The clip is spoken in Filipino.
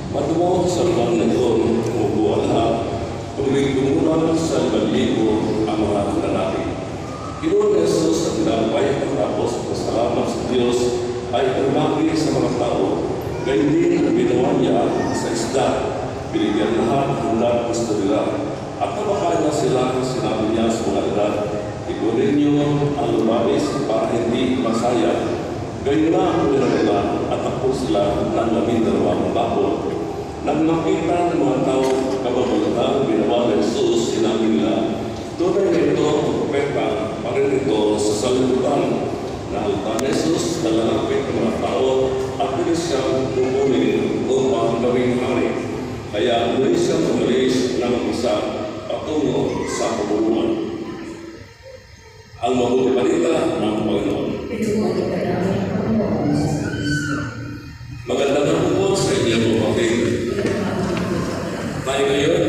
Matungo sa lugar na ito, umubuan lahat, pagiging tumulan sa 5,000 ang mga lalaki. Ginoon ni Jesus at tinapay pagkatapos pasalamat sa Diyos ay umagi sa mga tao. Gayun din ang ginawa niya sa isda. Binigyan lahat ang lahat gusto nila. At napakain na sila, sinabi niya sa mga edad, ikunin niyo ang lumalis para hindi masaya. Gayun na ang nila at ako sila ng 12 bako. Nang makita ng mga tao kababalatan ginawa ni Jesus, sinabi nila, tunay na ito ang propeta pa rin ito sa sanlibutan. Nahalta ni Jesus na lalapit ng mga tao at bilis siyang kukunin upang gawing hari. Kaya muli siyang umalis ng isa patungo sa pamumuhan. Ang mabuti balita ng Panginoon. Magandang hapon sa inyo, kapatid. Tayo ngayon